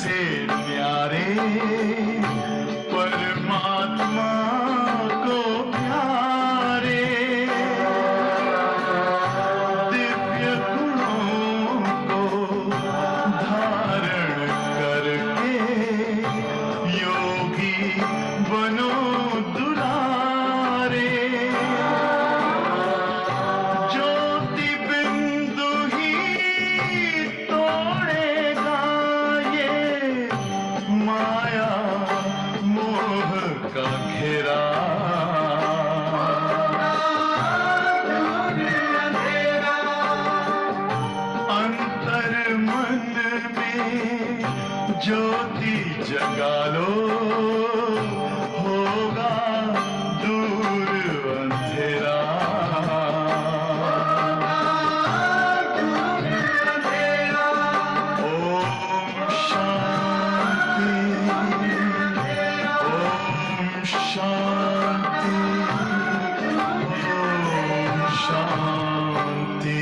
से न्यारे परमात्मा को प्यारे दिव्य गुणों को धारण करके योगी बनो दुलारे ज्योति बिंदु ही तोड़ेगा ये माया मोह का घेरा अंतर मन में ज्योति जगा लो होगा दूर अंधेरा ओम शांति ओम शांति ओम शांति।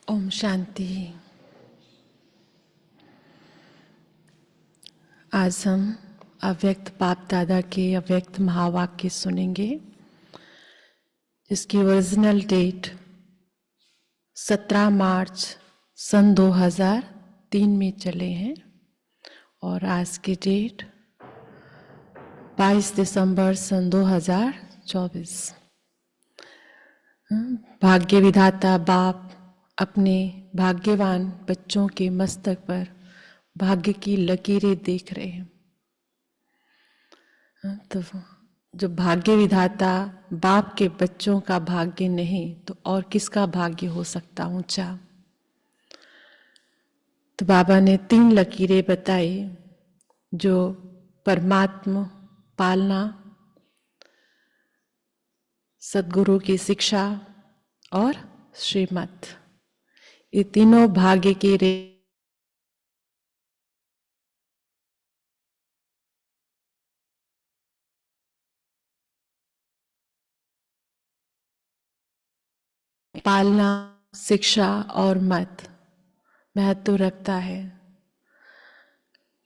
ओम शांति। आज हम अव्यक्त बाप दादा के अव्यक्त महावाक्य सुनेंगे, जिसकी ओरिजिनल डेट 17 मार्च सन 2003 में चले हैं और आज की डेट 22 दिसंबर सन 2024। भाग्य विधाता बाप अपने भाग्यवान बच्चों के मस्तक पर भाग्य की लकीरें देख रहे हैं। तो जो भाग्य विधाता बाप के बच्चों का भाग्य नहीं तो और किसका भाग्य हो सकता ऊंचा। तो बाबा ने 3 लकीरें बताई जो परमात्मा पालना, सद्गुरु की शिक्षा और श्रीमत, ये तीनों भाग्य की पालना, शिक्षा और मत महत्व रखता है।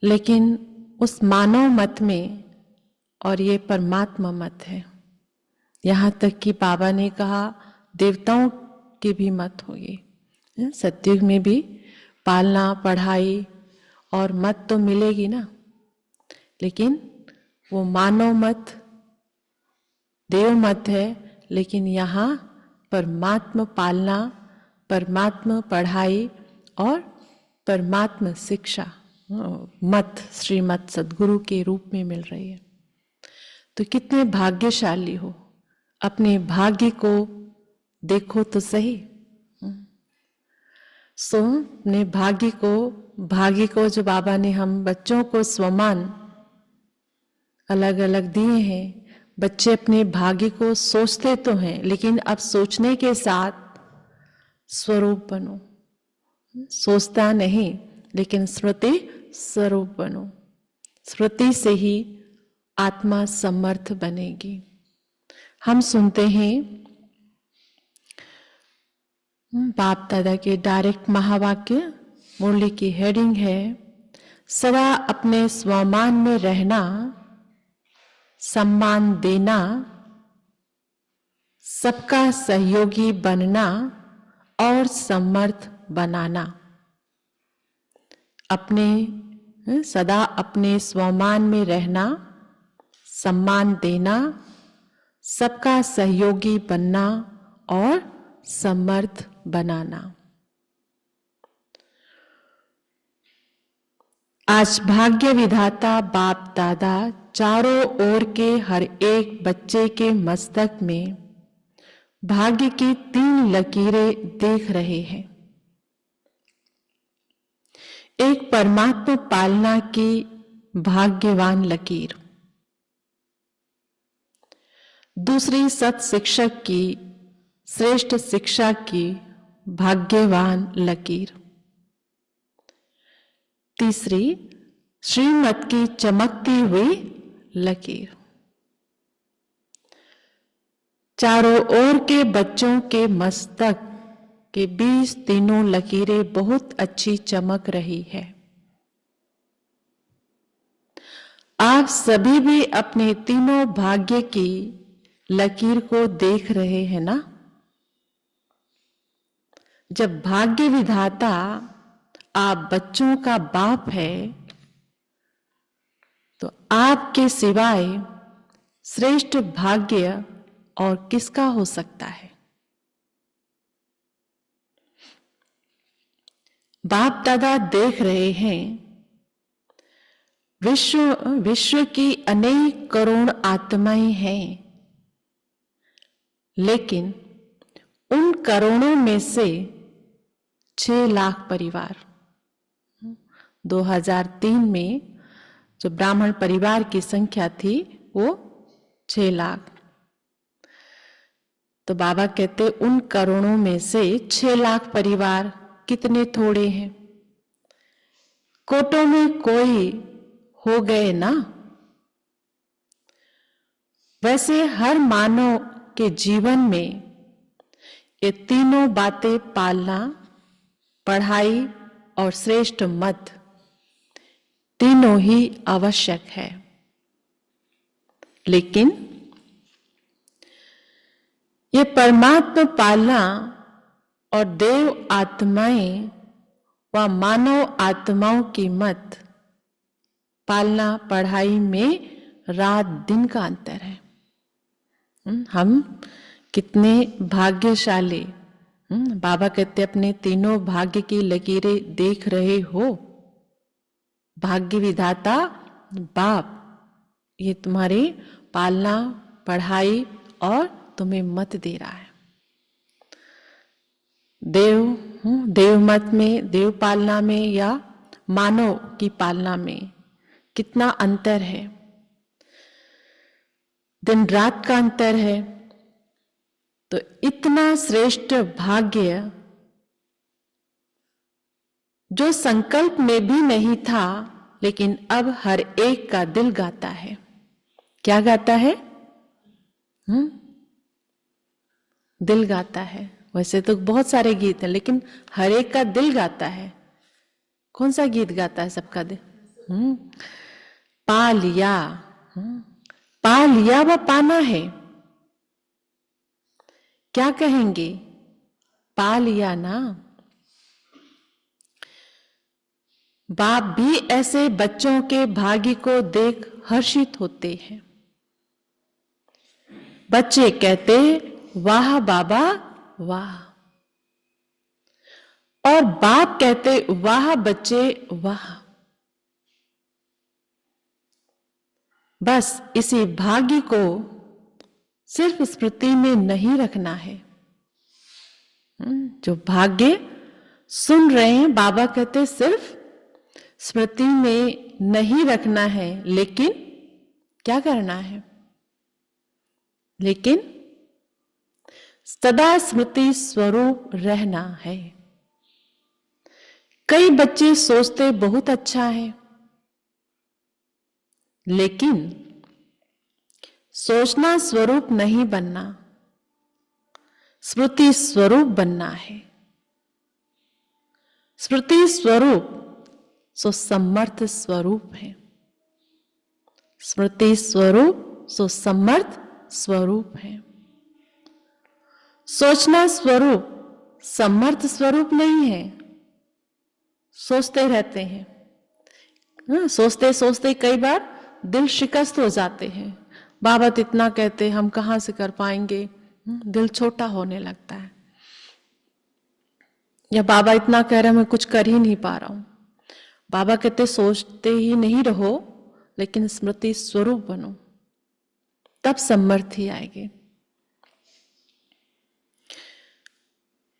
लेकिन उस मानव मत में और ये परमात्मा मत है। यहाँ तक कि बाबा ने कहा देवताओं के भी मत होंगे। सत्युग में भी पालना, पढ़ाई और मत तो मिलेगी ना, लेकिन वो मानव मत देव मत है। लेकिन यहाँ परमात्मा पालना, परमात्मा पढ़ाई और परमात्मा शिक्षा मत, श्रीमत सद्गुरु के रूप में मिल रही है। तो कितने भाग्यशाली हो, अपने भाग्य को देखो तो सही। अपने भाग्य को जो बाबा ने हम बच्चों को स्वमान अलग अलग दिए हैं। बच्चे अपने भाग्य को सोचते तो हैं, लेकिन अब सोचने के साथ स्वरूप बनो। सोचता नहीं, लेकिन स्मृति स्वरूप बनो। स्मृति से ही आत्मा समर्थ बनेगी। हम सुनते हैं बाप दादा के डायरेक्ट महावाक्य। मुरली की हेडिंग है सदा अपने स्वमान में रहना, सम्मान देना, सबका सहयोगी बनना और समर्थ बनाना। सदा अपने स्वमान में रहना, सम्मान देना, सबका सहयोगी बनना और समर्थ बनाना। आज भाग्य विधाता बाप दादा चारों ओर के हर एक बच्चे के मस्तक में भाग्य की 3 लकीरें देख रहे हैं। एक परमात्मा पालना की भाग्यवान लकीर, दूसरी सत शिक्षक की श्रेष्ठ शिक्षा की भाग्यवान लकीर, तीसरी श्रीमत की चमकती हुई लकीर। चारों ओर के बच्चों के मस्तक के 20 तीनों लकीरें बहुत अच्छी चमक रही है। आप सभी भी अपने तीनों भाग्य की लकीर को देख रहे हैं ना। जब भाग्य विधाता आप बच्चों का बाप है, तो आपके सिवाय श्रेष्ठ भाग्य और किसका हो सकता है। बाप दादा देख रहे हैं विश्व की अनेक करोड़ आत्माएं हैं, लेकिन उन करोड़ों में से 6 लाख परिवार, 2003 में जो ब्राह्मण परिवार की संख्या थी वो 6 लाख। तो बाबा कहते उन करोड़ों में से 6 लाख परिवार कितने थोड़े हैं। कोटों में कोई हो गए ना। वैसे हर मानव के जीवन में ये तीनों बातें पालना, पढ़ाई और श्रेष्ठ मत तीनों ही आवश्यक है, लेकिन ये परमात्मा पालना और देव आत्माएं व मानव आत्माओं की मत पालना पढ़ाई में रात दिन का अंतर है। हम कितने भाग्यशाली। बाबा कहते अपने तीनों भाग्य की लकीरें देख रहे हो। भाग्य विधाता बाप ये तुम्हारी पालना पढ़ाई और तुम्हें मत दे रहा है। देव मत में, देव पालना में या मानव की पालना में कितना अंतर है। दिन रात का अंतर है। तो इतना श्रेष्ठ भाग्य जो संकल्प में भी नहीं था, लेकिन अब हर एक का दिल गाता है। क्या गाता है? दिल गाता है। वैसे तो बहुत सारे गीत हैं, लेकिन हर एक का दिल गाता है। कौन सा गीत गाता है सबका दिल? पा लिया, पा लिया व पाना है। क्या कहेंगे? पा लिया ना। बाप भी ऐसे बच्चों के भाग्य को देख हर्षित होते हैं। बच्चे कहते वाह बाबा वाह, और बाप कहते वाह बच्चे वाह। बस इसी भाग्य को सिर्फ स्मृति में नहीं रखना है। जो भाग्य सुन रहे हैं, बाबा कहते सिर्फ स्मृति में नहीं रखना है, लेकिन क्या करना है? लेकिन सदा स्मृति स्वरूप रहना है। कई बच्चे सोचते बहुत अच्छा है, लेकिन सोचना स्वरूप नहीं बनना, स्मृति स्वरूप बनना है। स्मृति स्वरूप सो समर्थ स्वरूप है। स्मृति स्वरूप सो समर्थ स्वरूप है। सोचना स्वरूप समर्थ स्वरूप नहीं है। सोचते रहते हैं, सोचते सोचते कई बार दिल शिकस्त हो जाते हैं। बाबा तो इतना कहते हम कहां से कर पाएंगे, दिल छोटा होने लगता है। या बाबा इतना कह रहे मैं कुछ कर ही नहीं पा रहा हूं। बाबा कहते सोचते ही नहीं रहो, लेकिन स्मृति स्वरूप बनो, तब समर्थी आएगी।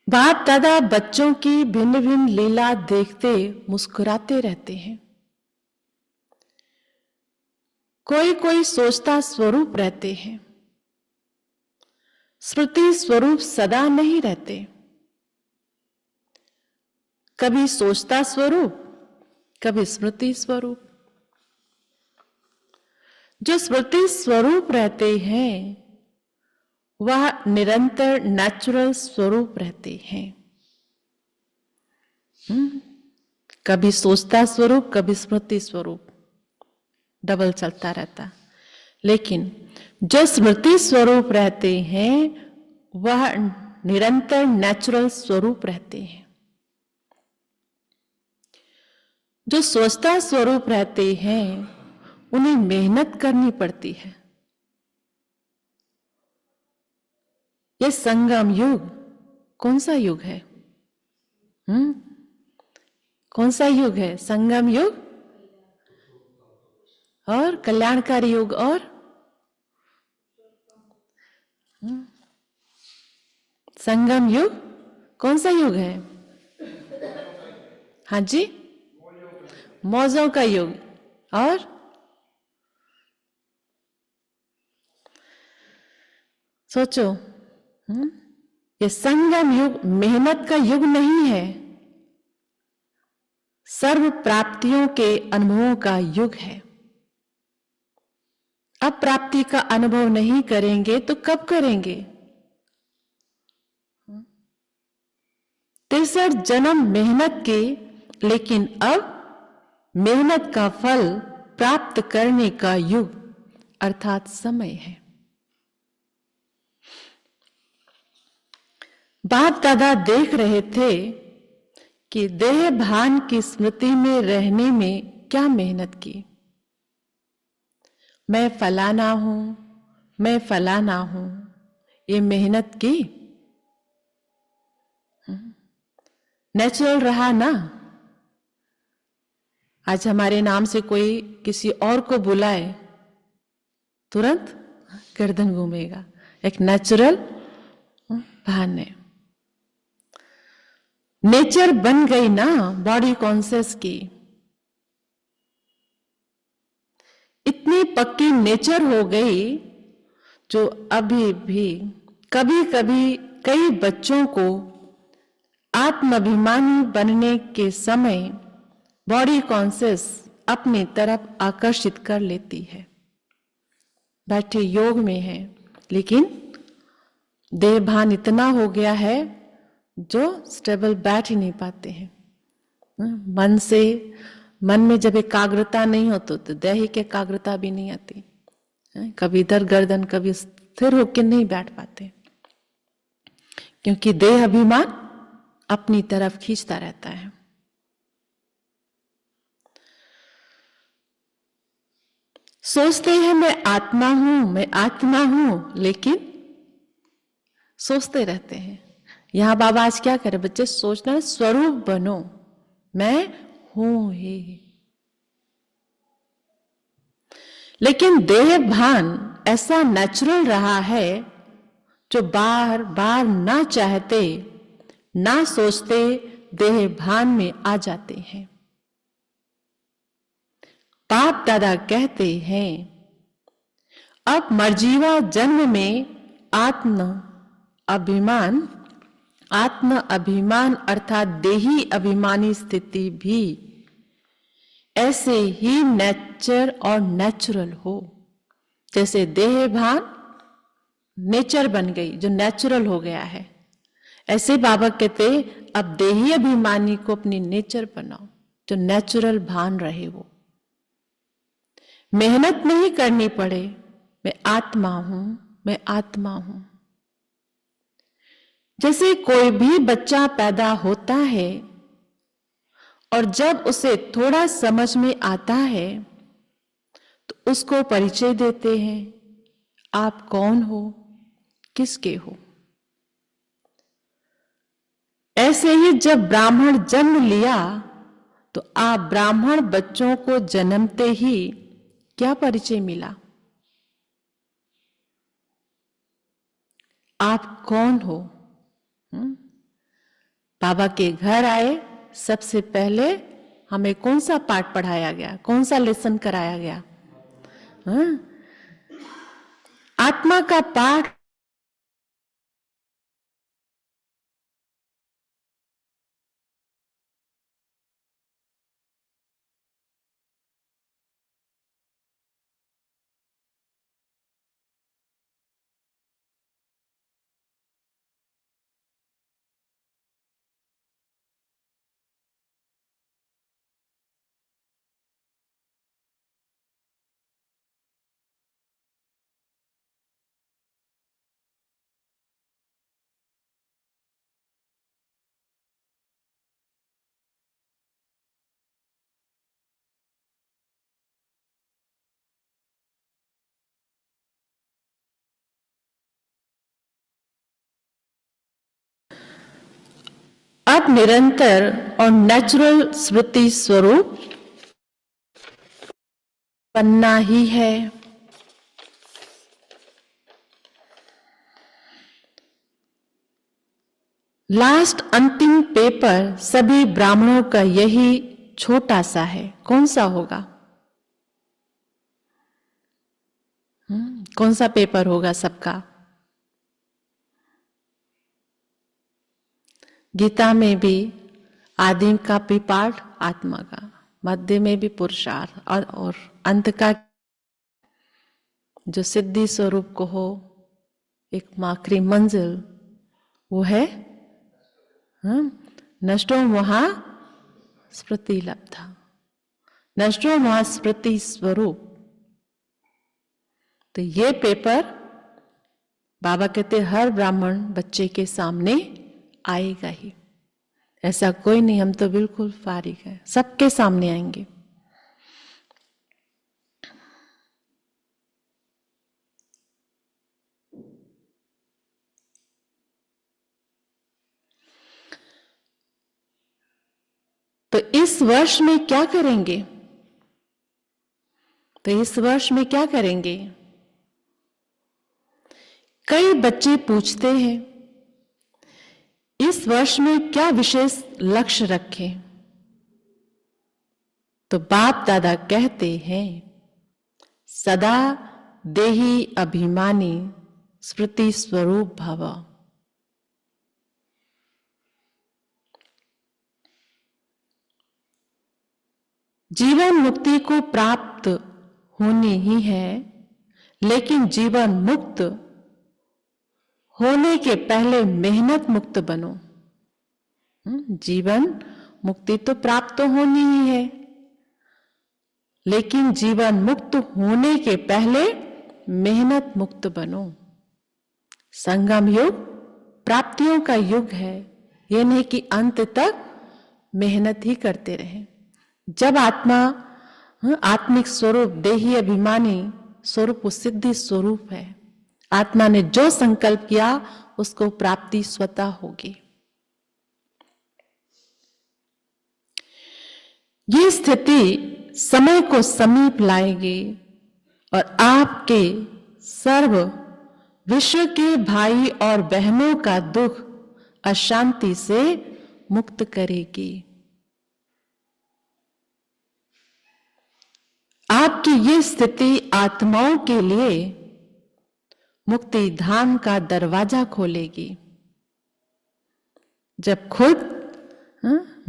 बाप दादा बच्चों की भिन्न भिन्न लीला देखते मुस्कुराते रहते हैं। कोई कोई सोचता स्वरूप रहते हैं, स्मृति स्वरूप सदा नहीं रहते। कभी सोचता स्वरूप, कभी स्मृति स्वरूप। जो स्मृति स्वरूप रहते हैं वह निरंतर नेचुरल स्वरूप रहते हैं। कभी सोचता स्वरूप, कभी स्मृति स्वरूप, डबल चलता रहता। लेकिन जो स्मृति स्वरूप रहते हैं वह निरंतर नेचुरल स्वरूप रहते हैं। जो सोचता स्वरूप रहते हैं उन्हें मेहनत करनी पड़ती है। ये संगम युग कौन सा युग है? कौन सा युग है? संगम युग और कल्याणकारी युग और संगम युग कौन सा युग है? हाँ जी, मौजों का युग। और सोचो, ये संगम युग मेहनत का युग नहीं है, सर्व प्राप्तियों के अनुभवों का युग है। अब प्राप्ति का अनुभव नहीं करेंगे तो कब करेंगे? 63 जन्म मेहनत के, लेकिन अब मेहनत का फल प्राप्त करने का युग अर्थात समय है। बाप दादा देख रहे थे कि देह भान की स्मृति में रहने में क्या मेहनत की। मैं फलाना हूं, मैं फलाना हूं, ये मेहनत की? नेचुरल रहा ना? आज हमारे नाम से कोई किसी और को बुलाए, तुरंत गर्दन घूमेगा। एक नेचुरल भान है। नेचर बन गई ना बॉडी कॉन्शियस की। इतनी पक्की नेचर हो गई जो अभी भी कभी कभी कई बच्चों को आत्माभिमानी बनने के समय बॉडी कॉन्शियस अपनी तरफ आकर्षित कर लेती है। बैठे योग में है, लेकिन देह भान इतना हो गया है जो स्टेबल बैठ ही नहीं पाते हैं। मन में जब एकाग्रता नहीं होती तो दैहिक एकाग्रता भी नहीं आती। कभी इधर गर्दन, कभी स्थिर होकर नहीं बैठ पाते, क्योंकि देह अभिमान अपनी तरफ खींचता रहता है। सोचते हैं मैं आत्मा हूं, मैं आत्मा हूं, लेकिन सोचते रहते हैं। यहां बाबा आज क्या करे? बच्चे सोचना है, स्वरूप बनो, मैं हूं ही। लेकिन देह भान ऐसा नेचुरल रहा है जो बार बार ना चाहते ना सोचते देह भान में आ जाते हैं। बाप दादा कहते हैं अब मर्जीवा जन्म में आत्म अभिमान अर्थात देही अभिमानी स्थिति भी ऐसे ही नेचर और नेचुरल हो। जैसे देह भान नेचर बन गई, जो नेचुरल हो गया है, ऐसे बाबा कहते अब देही अभिमानी को अपनी नेचर बनाओ, जो नेचुरल भान रहे। वो मेहनत नहीं करनी पड़े, मैं आत्मा हूं, मैं आत्मा हूं। जैसे कोई भी बच्चा पैदा होता है और जब उसे थोड़ा समझ में आता है तो उसको परिचय देते हैं, आप कौन हो, किसके हो। ऐसे ही जब ब्राह्मण जन्म लिया तो आप ब्राह्मण बच्चों को जन्मते ही क्या परिचय मिला? आप कौन हो? बाबा के घर आए, सबसे पहले हमें कौन सा पाठ पढ़ाया गया, कौन सा लेसन कराया गया? आत्मा का पाठ। अब निरंतर और नेचुरल स्मृति स्वरूप बनना ही है। लास्ट अंतिम पेपर सभी ब्राह्मणों का यही छोटा सा है। कौन सा होगा? कौन सा पेपर होगा सबका? गीता में भी आदि का भी पाठ आत्मा का, मध्य में भी पुरुषार्थ और अंत का जो सिद्धि स्वरूप को हो, एक आखिरी मंजिल, वो है नष्टो मोहा स्मृति लब्धा, नष्टो मोहा स्मृति स्वरूप। तो ये पेपर बाबा कहते हर ब्राह्मण बच्चे के सामने आएगा ही, ऐसा कोई नहीं, हम तो बिल्कुल फारिग है, सबके सामने आएंगे। तो इस वर्ष में क्या करेंगे? तो इस वर्ष में क्या करेंगे? कई बच्चे पूछते हैं इस वर्ष में क्या विशेष लक्ष्य रखें? तो बाप दादा कहते हैं सदा देही अभिमानी स्मृति स्वरूप भव। जीवन मुक्ति को प्राप्त होनी ही है, लेकिन जीवन मुक्त होने के पहले मेहनत मुक्त बनो। जीवन मुक्ति तो प्राप्त तो होनी ही है, लेकिन जीवन मुक्त होने के पहले मेहनत मुक्त बनो। संगम युग प्राप्तियों का युग है, ये नहीं कि अंत तक मेहनत ही करते रहें। जब आत्मा आत्मिक स्वरूप देही अभिमानी स्वरूप सिद्धि स्वरूप है, आत्मा ने जो संकल्प किया उसको प्राप्ति स्वतः होगी। ये स्थिति समय को समीप लाएगी और आपके सर्व विश्व के भाई और बहनों का दुख अशांति से मुक्त करेगी। आपकी ये स्थिति आत्माओं के लिए मुक्ति धाम का दरवाजा खोलेगी। जब खुद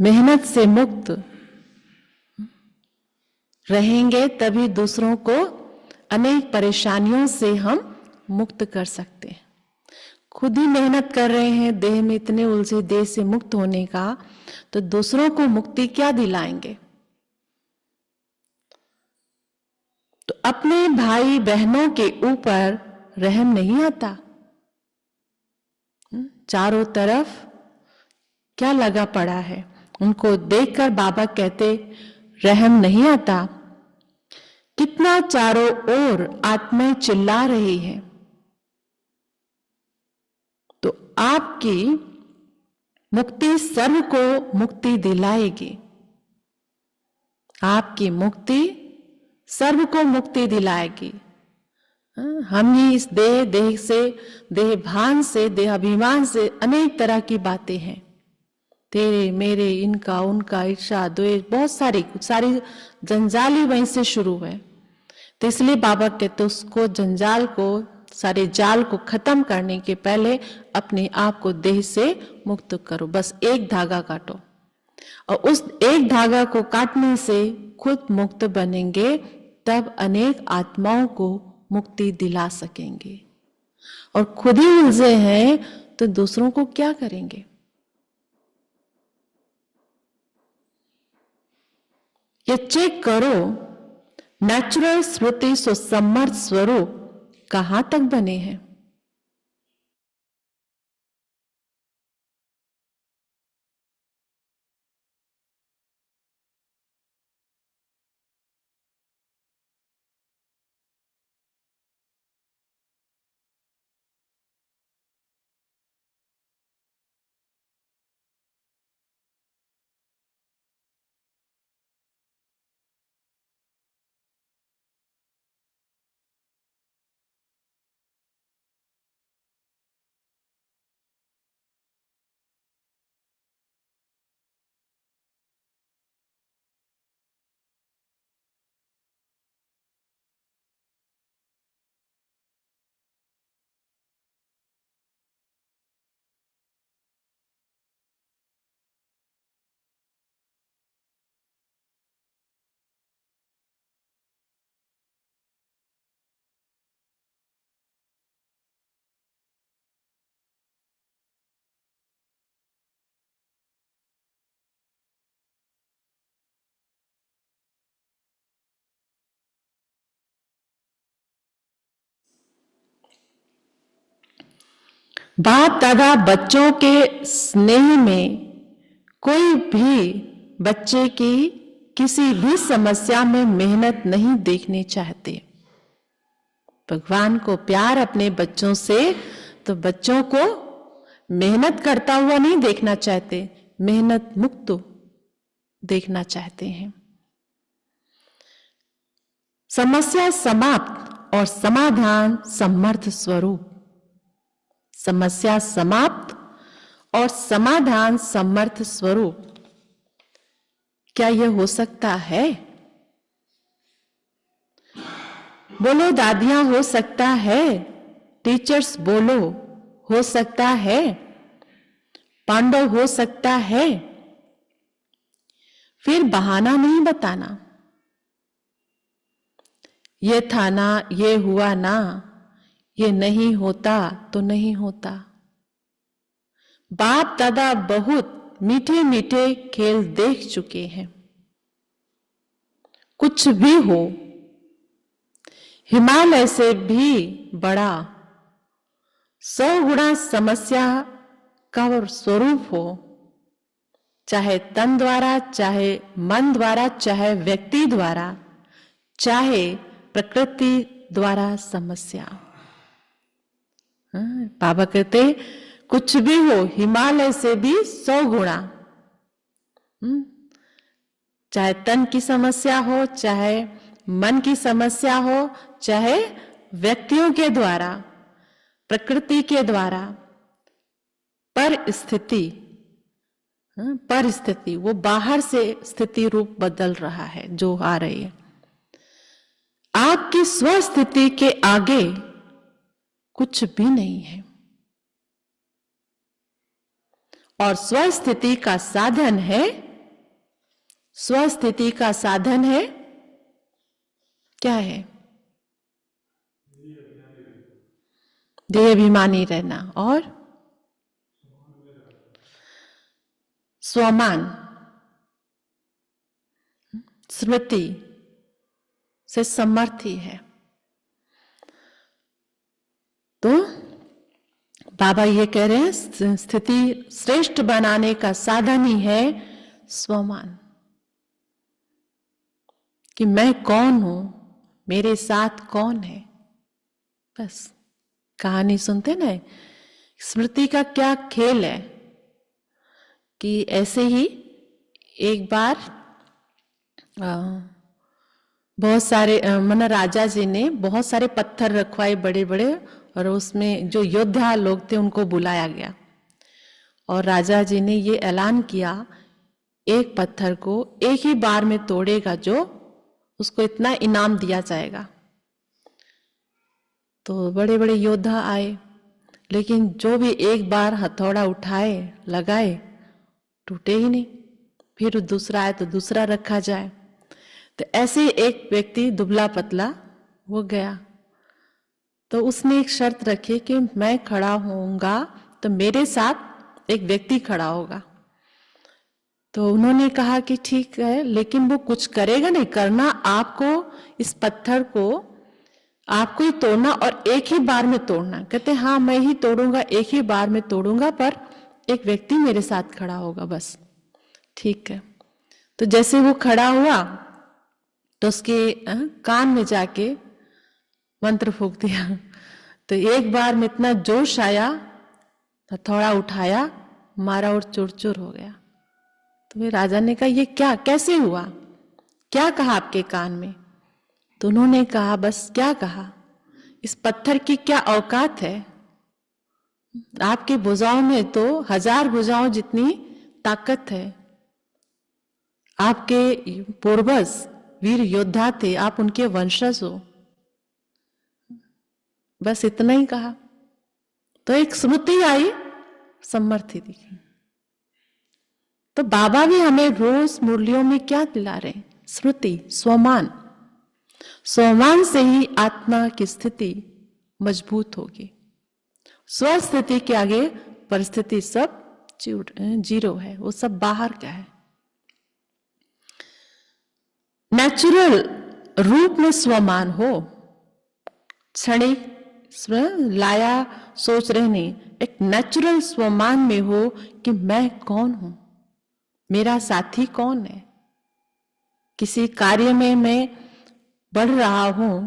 मेहनत से मुक्त रहेंगे तभी दूसरों को अनेक परेशानियों से हम मुक्त कर सकते हैं। खुद ही मेहनत कर रहे हैं देह में इतने उलझे देह से मुक्त होने का, तो दूसरों को मुक्ति क्या दिलाएंगे? तो अपने भाई बहनों के ऊपर रहम नहीं आता। चारों तरफ क्या लगा पड़ा है, उनको देखकर बाबा कहते रहम नहीं आता। कितना चारों ओर आत्माएं चिल्ला रही है, तो आपकी मुक्ति सर्व को मुक्ति दिलाएगी। आपकी मुक्ति सर्व को मुक्ति दिलाएगी। हम ही इस देह से, देह भान से, देह अभिमान से अनेक तरह की बातें हैं, तेरे मेरे, इनका उनका, ईर्षा द्वेष, बहुत सारी जंजाल ही वहीं से शुरू है। तो इसलिए बाबा कहते उसको जंजाल को, सारे जाल को खत्म करने के पहले अपने आप को देह से मुक्त करो। बस एक धागा काटो और उस एक धागा को काटने से खुद मुक्त बनेंगे, तब अनेक आत्माओं को मुक्ति दिला सकेंगे। और खुद ही उलझे हैं तो दूसरों को क्या करेंगे? ये चेक करो, नेचुरल स्मृति सुसमर्थ स्वरूप कहां तक बने हैं। बाप दादा बच्चों के स्नेह में कोई भी बच्चे की किसी भी समस्या में मेहनत नहीं देखनी चाहते। भगवान को प्यार अपने बच्चों से, तो बच्चों को मेहनत करता हुआ नहीं देखना चाहते, मेहनत मुक्त देखना चाहते हैं। समस्या समाप्त और समाधान समर्थ स्वरूप। समस्या समाप्त और समाधान समर्थ स्वरूप। क्या यह हो सकता है? बोलो दादियां, हो सकता है। टीचर्स बोलो, हो सकता है। पांडव, हो सकता है। फिर बहाना नहीं बताना, ये था ना, ये हुआ ना, ये नहीं होता तो नहीं होता। बाप दादा बहुत मीठे मीठे खेल देख चुके हैं। कुछ भी हो, हिमालय से भी बड़ा 100 गुना समस्या का स्वरूप हो, चाहे तन द्वारा, चाहे मन द्वारा, चाहे व्यक्ति द्वारा, चाहे प्रकृति द्वारा समस्या। बाबा कहते कुछ भी हो, हिमालय से भी 100 गुना। चाहे तन की समस्या हो, चाहे मन की समस्या हो, चाहे व्यक्तियों के द्वारा, प्रकृति के द्वारा, परिस्थिति वो बाहर से स्थिति रूप बदल रहा है जो आ रही है। आपकी स्वस्थिति के आगे कुछ भी नहीं है। और स्वस्थिति का साधन है, स्वस्थिति का साधन है, क्या है? देह अभिमानी रहना और स्वमान, स्मृति से समर्थी है। तो बाबा ये कह रहे हैं स्थिति श्रेष्ठ बनाने का साधन ही है स्वमान, कि मैं कौन हूं, मेरे साथ कौन है। बस कहानी सुनते ना, स्मृति का क्या खेल है कि ऐसे ही एक बार बहुत सारे राजा जी ने बहुत सारे पत्थर रखवाए बड़े बड़े, और उसमें जो योद्धा लोग थे उनको बुलाया गया और राजा जी ने ये ऐलान किया, एक पत्थर को एक ही बार में तोड़ेगा जो, उसको इतना इनाम दिया जाएगा। तो बड़े बड़े योद्धा आए, लेकिन जो भी एक बार हथौड़ा उठाए लगाए टूटे ही नहीं। फिर दूसरा आए तो दूसरा रखा जाए। तो ऐसे एक व्यक्ति दुबला पतला वो गया, तो उसने एक शर्त रखी कि मैं खड़ा होऊंगा तो मेरे साथ एक व्यक्ति खड़ा होगा। तो उन्होंने कहा कि ठीक है, लेकिन वो कुछ करेगा नहीं, करना आपको इस पत्थर को आपको ही तोड़ना और एक ही बार में तोड़ना। कहते हाँ मैं ही तोड़ूंगा, एक ही बार में तोड़ूंगा, पर एक व्यक्ति मेरे साथ खड़ा होगा बस। ठीक है। तो जैसे वो खड़ा हुआ तो उसके कान में जाके मंत्र फूंक दिया। तो एक बार में इतना जोश आया, हथौड़ा उठाया, मारा और चूर चूर हो गया। तो वे राजा ने कहा ये क्या, कैसे हुआ, क्या कहा आपके कान में? तो उन्होंने कहा बस क्या कहा, इस पत्थर की क्या औकात है, आपके भुजाओं में तो 1000 भुजाओं जितनी ताकत है। आपके पूर्वज वीर योद्धा थे, आप उनके वंशज हो। बस इतना ही कहा तो एक स्मृति आई, समर्थी दिखी। तो बाबा भी हमें रोज मुरलियों में क्या दिला रहे हैं? स्मृति, स्वमान। स्वमान से ही आत्मा की स्थिति मजबूत होगी। स्वस्थिति के आगे परिस्थिति सब जीरो है, वो सब बाहर का है। नेचुरल रूप में स्वमान हो, क्षणिक लाया सोच रहे नहीं, एक नेचुरल स्वमान में हो कि मैं कौन हूं, मेरा साथी कौन है। किसी कार्य में मैं बढ़ रहा हूं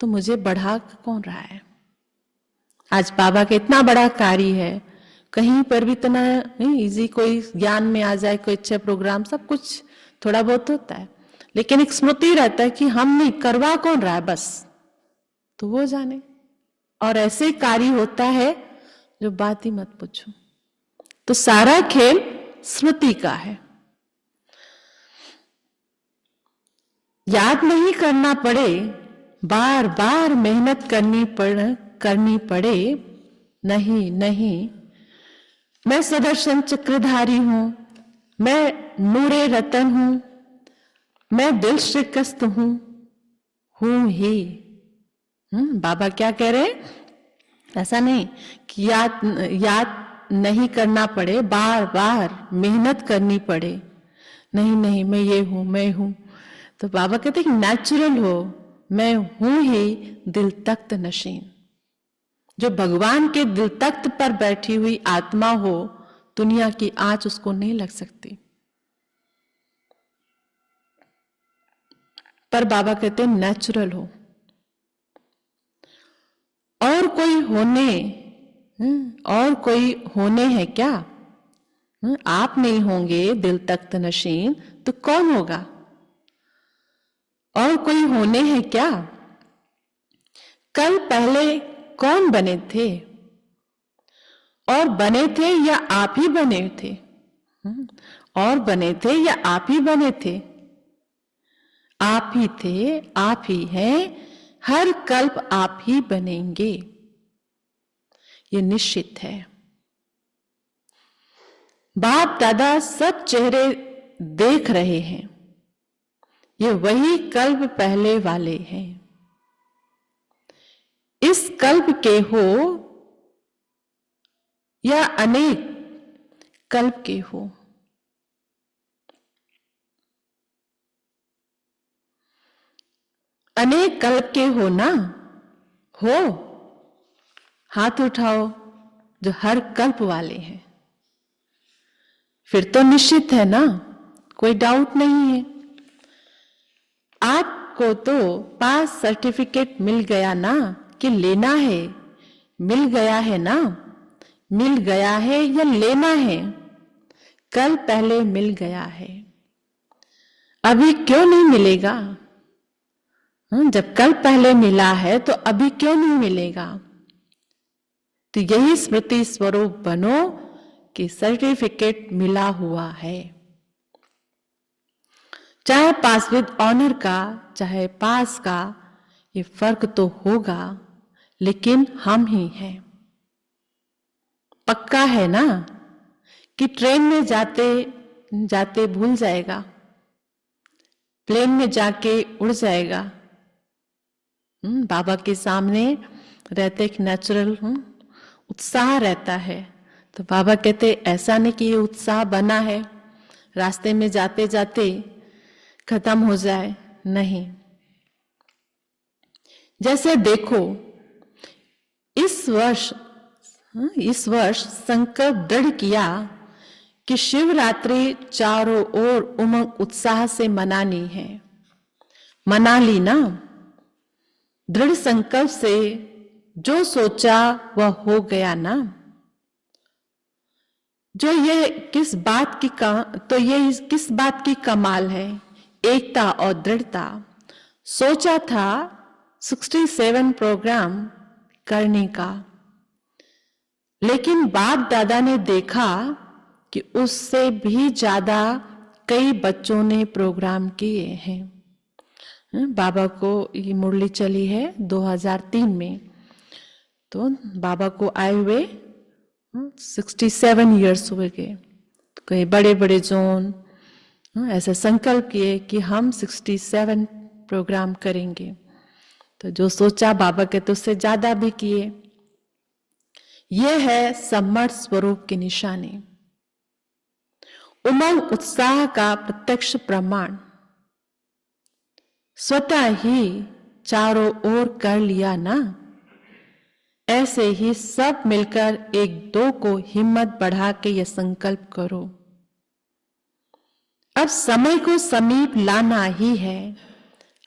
तो मुझे बढ़ा कौन रहा है। आज बाबा का इतना बड़ा कार्य है, कहीं पर भी इतना नहीं इजी कोई ज्ञान में आ जाए, कोई अच्छा प्रोग्राम, सब कुछ थोड़ा बहुत होता है, लेकिन एक स्मृति रहता है कि हम नहीं, करवा कौन रहा है बस, तो वो जाने। और ऐसे कार्य होता है जो बात ही मत पूछो। तो सारा खेल स्मृति का है। याद नहीं करना पड़े, बार बार मेहनत करनी पड़े, नहीं नहीं, मैं सुदर्शन चक्रधारी हूं, मैं नूरे रतन हूं, मैं दिल शिकस्त हूं ही। बाबा क्या कह रहे हैं? ऐसा नहीं कि याद नहीं करना पड़े, बार बार मेहनत करनी पड़े, नहीं नहीं मैं ये हूं, मैं हूं। तो बाबा कहते हैं नेचुरल हो, मैं हूं ही दिल तख्त नशीन। जो भगवान के दिल तख्त पर बैठी हुई आत्मा हो, दुनिया की आंच उसको नहीं लग सकती। पर बाबा कहते हैं नेचुरल हो। और कोई होने हैं क्या? आप नहीं होंगे दिल तख्त नशीन तो कौन होगा? और कोई होने हैं क्या? कल पहले कौन बने थे? और बने थे या आप ही बने थे? और बने थे या आप ही बने थे? आप ही थे, आप ही हैं, हर कल्प आप ही बनेंगे, ये निश्चित है। बाप दादा सब चेहरे देख रहे हैं, ये वही कल्प पहले वाले हैं। इस कल्प के हो या अनेक कल्प के हो, अनेक कल्प के हो ना, हो हाथ उठाओ जो हर कल्प वाले हैं, फिर तो निश्चित है ना, कोई डाउट नहीं है। आपको तो पास सर्टिफिकेट मिल गया ना, कि लेना है, मिल गया है ना, मिल गया है या लेना है, कल पहले मिल गया है, अभी क्यों नहीं मिलेगा? जब कल पहले मिला है तो अभी क्यों नहीं मिलेगा? तो यही स्मृति स्वरूप बनो कि सर्टिफिकेट मिला हुआ है, चाहे पास विद ऑनर का, चाहे पास का, ये फर्क तो होगा, लेकिन हम ही हैं। पक्का है ना कि ट्रेन में जाते जाते भूल जाएगा, प्लेन में जाके उड़ जाएगा। बाबा के सामने रहते एक नेचुरल उत्साह रहता है, तो बाबा कहते ऐसा नहीं कि ये उत्साह बना है रास्ते में जाते जाते खत्म हो जाए, नहीं। जैसे देखो इस वर्ष संकल्प दृढ़ किया कि शिवरात्रि चारों ओर उमंग उत्साह से मनानी है, मना ली ना। दृढ़ संकल्प से जो सोचा वह हो गया ना। ये किस बात की कमाल है, एकता और दृढ़ता। सोचा था 67 प्रोग्राम करने का, लेकिन बाप दादा ने देखा कि उससे भी ज्यादा कई बच्चों ने प्रोग्राम किए हैं। बाबा को ये मुरली चली है 2003 में, तो बाबा को आए हुए 67 इयर्स हुए गए। तो कई बड़े बड़े जोन ऐसा संकल्प किए कि हम 67 प्रोग्राम करेंगे। तो जो सोचा बाबा के तो उससे ज्यादा भी किए। यह है समर्थ स्वरूप की निशानी, उमंग उत्साह का प्रत्यक्ष प्रमाण। स्वतः ही चारों ओर कर लिया ना, ऐसे ही सब मिलकर एक दो को हिम्मत बढ़ा के यह संकल्प करो, अब समय को समीप लाना ही है,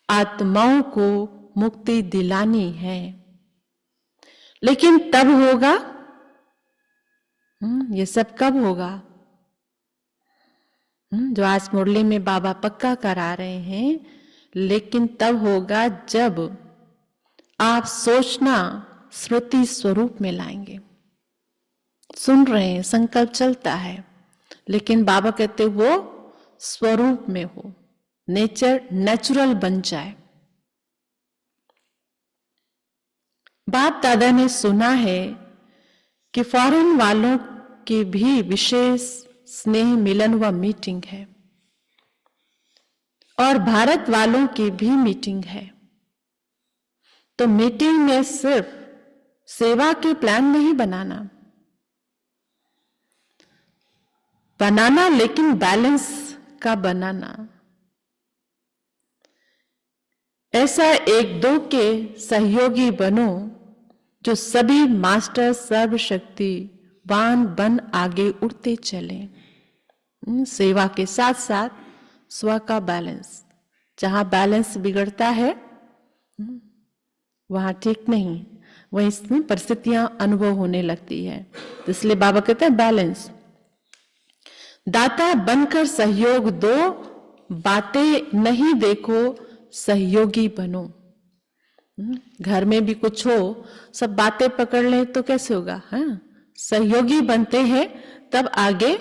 आत्माओं को मुक्ति दिलानी है। लेकिन तब होगा, ये सब कब होगा? जो आज मुरली में बाबा पक्का करा रहे हैं, लेकिन तब होगा जब आप सोचना स्मृति स्वरूप में लाएंगे। सुन रहे हैं, संकल्प चलता है, लेकिन बाबा कहते वो स्वरूप में हो, नेचुरल बन जाए। बाप दादा ने सुना है कि फॉरेन वालों की भी विशेष स्नेह मिलन व मीटिंग है और भारत वालों की भी मीटिंग है। तो मीटिंग में सिर्फ सेवा के प्लान नहीं बनाना, लेकिन बैलेंस का बनाना। ऐसा एक दो के सहयोगी बनो जो सभी मास्टर सर्वशक्तिवान बन आगे उड़ते चले। सेवा के साथ साथ स्व का बैलेंस, जहां बैलेंस बिगड़ता है वहां ठीक नहीं, वहीं परिस्थितियां अनुभव होने लगती है। तो इसलिए बाबा कहते हैं बैलेंस। दाता बनकर सहयोग दो, बातें नहीं देखो, सहयोगी बनो। घर में भी कुछ हो, सब बातें पकड़ ले तो कैसे होगा? हाँ, सहयोगी बनते हैं तब आगे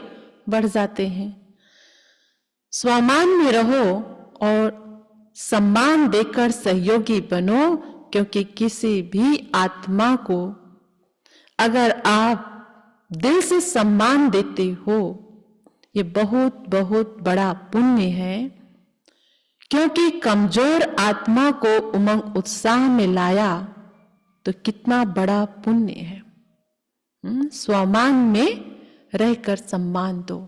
बढ़ जाते हैं। स्वामान में रहो और सम्मान देकर सहयोगी बनो, क्योंकि किसी भी आत्मा को अगर आप दिल से सम्मान देते हो, ये बहुत बहुत बड़ा पुण्य है। क्योंकि कमजोर आत्मा को उमंग उत्साह में लाया तो कितना बड़ा पुण्य है। स्वामान में रहकर सम्मान दो।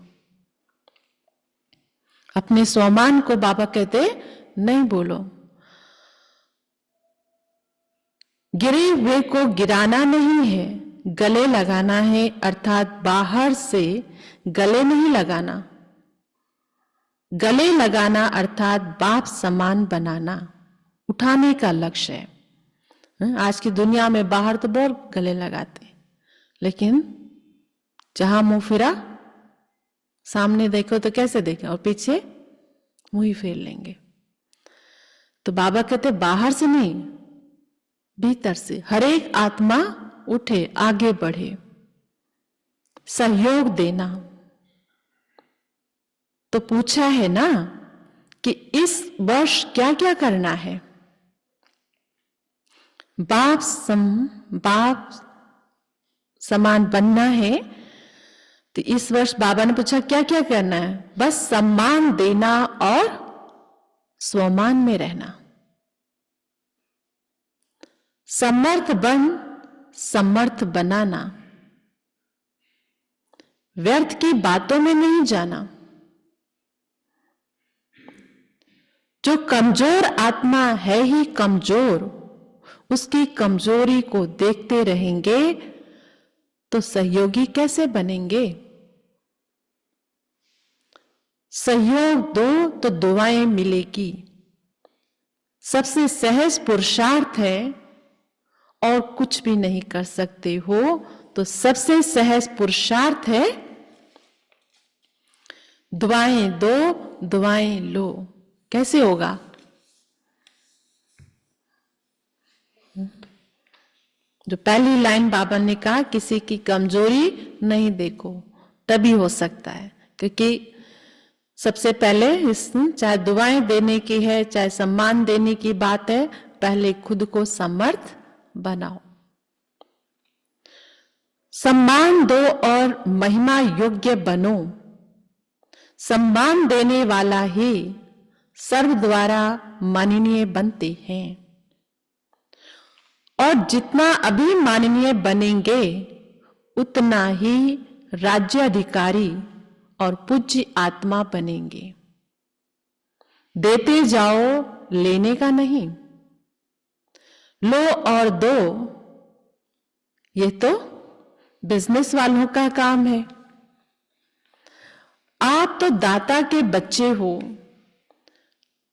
अपने स्वामान को बाबा कहते नहीं बोलो। गिरे हुए को गिराना नहीं है, गले लगाना है, अर्थात बाहर से गले नहीं लगाना। गले लगाना अर्थात बाप समान बनाना, उठाने का लक्ष्य है। आज की दुनिया में बाहर तो बहुत गले लगाते, लेकिन जहां मुंह फिरा, सामने देखो तो कैसे देखें, और पीछे मुंह ही फेर लेंगे। तो बाबा कहते बाहर से नहीं, भीतर से हर एक आत्मा उठे, आगे बढ़े, सहयोग देना। तो पूछा है ना कि इस वर्ष क्या क्या करना है? बाप समान बनना है। तो इस वर्ष बाबा ने पूछा क्या क्या करना है? बस सम्मान देना और स्वमान में रहना। समर्थ बन समर्थ बनाना, व्यर्थ की बातों में नहीं जाना। जो कमजोर आत्मा है ही कमजोर, उसकी कमजोरी को देखते रहेंगे तो सहयोगी कैसे बनेंगे? सहयोग दो तो दुआएं मिलेगी। सबसे सहज पुरुषार्थ है और कुछ भी नहीं कर सकते हो, तो सबसे सहज पुरुषार्थ है दुआएं दो, दुआएं लो। कैसे होगा? जो पहली लाइन बाबा ने कहा, किसी की कमजोरी नहीं देखो, तभी हो सकता है। क्योंकि सबसे पहले चाहे दुआएं देने की है, चाहे सम्मान देने की बात है, पहले खुद को समर्थ बनाओ। सम्मान दो और महिमा योग्य बनो। सम्मान देने वाला ही सर्व द्वारा माननीय बनते हैं, और जितना अभी माननीय बनेंगे उतना ही राज्याधिकारी और पूज्य आत्मा बनेंगे। देते जाओ, लेने का नहीं। लो और दो ये तो बिजनेस वालों का काम है। आप तो दाता के बच्चे हो,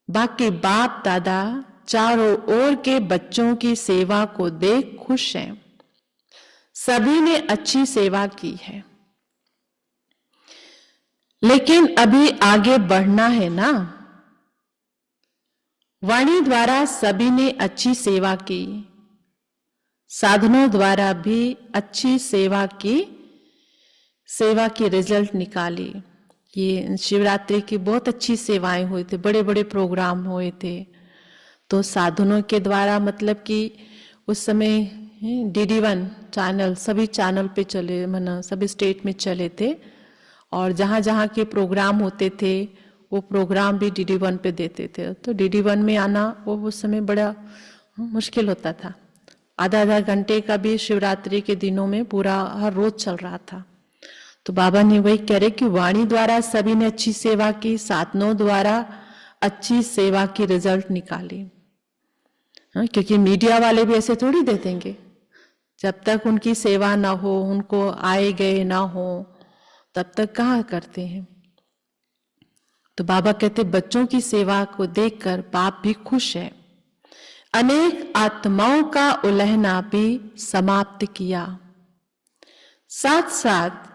बाकी बाप दादा चारों ओर के बच्चों की सेवा को देख खुश हैं। सभी ने अच्छी सेवा की है, लेकिन अभी आगे बढ़ना है ना। वाणी द्वारा सभी ने अच्छी सेवा की, साधनों द्वारा भी अच्छी सेवा की रिजल्ट निकाली। ये शिवरात्रि की बहुत अच्छी सेवाएं हुई थी, बड़े बड़े प्रोग्राम हुए थे। तो साधनों के द्वारा मतलब कि उस समय DD1 चैनल सभी चैनल पे चले, माना सभी स्टेट में चले थे, और जहाँ जहाँ के प्रोग्राम होते थे वो प्रोग्राम भी DD1 पे देते थे। तो DD1 में आना वो उस समय बड़ा मुश्किल होता था। आधा आधा घंटे का भी शिवरात्रि के दिनों में पूरा हर रोज चल रहा था। तो बाबा ने वही कह रहे कि वाणी द्वारा सभी ने अच्छी सेवा की, साधनों द्वारा अच्छी सेवा की रिजल्ट निकाली। क्योंकि मीडिया वाले भी ऐसे थोड़ी दे देंगे, जब तक उनकी सेवा ना हो, उनको आए गए ना हो, तब तक कहाँ करते हैं। तो बाबा कहते बच्चों की सेवा को देखकर बाप भी खुश है। अनेक आत्माओं का उलहना भी समाप्त किया। साथ साथ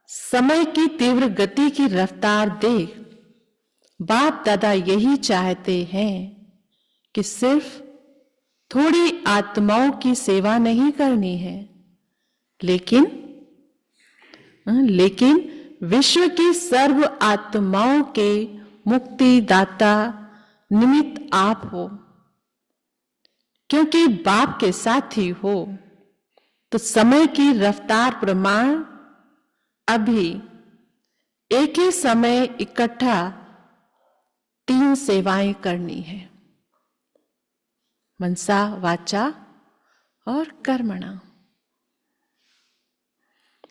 समय की तीव्र गति की रफ्तार देख बाप दादा यही चाहते हैं कि सिर्फ थोड़ी आत्माओं की सेवा नहीं करनी है, लेकिन विश्व की सर्व आत्माओं के मुक्ति दाता निमित्त आप हो। क्योंकि बाप के साथ ही हो, तो समय की रफ्तार प्रमाण अभी एक ही समय इकट्ठा 3 सेवाएं करनी है, मनसा वाचा और कर्मणा।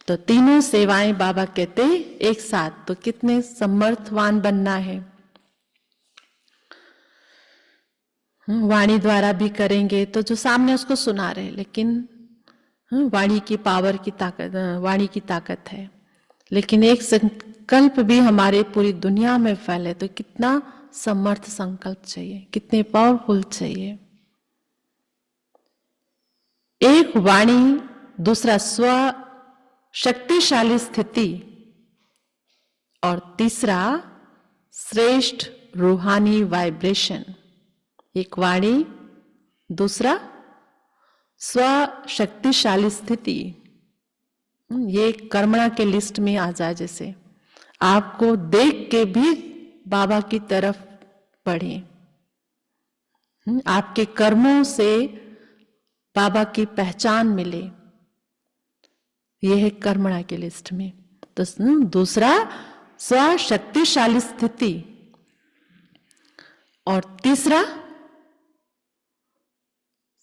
तो तीनों सेवाएं बाबा कहते एक साथ, तो कितने समर्थवान बनना है। वाणी द्वारा भी करेंगे तो जो सामने उसको सुना रहे, लेकिन वाणी की पावर की ताकत, वाणी की ताकत है। लेकिन एक संकल्प भी हमारे पूरी दुनिया में फैले तो कितना समर्थ संकल्प चाहिए, कितने पावरफुल चाहिए। एक वाणी, दूसरा स्व शक्तिशाली स्थिति, और तीसरा श्रेष्ठ रूहानी वाइब्रेशन। एक वाणी, दूसरा स्व शक्तिशाली स्थिति। ये कर्मणा के लिस्ट में आ जाए, जैसे आपको देख के भी बाबा की तरफ बढ़े, आपके कर्मों से बाबा की पहचान मिले, यह है कर्मणा के लिस्ट में। तो दूसरा स्व शक्तिशाली स्थिति, और तीसरा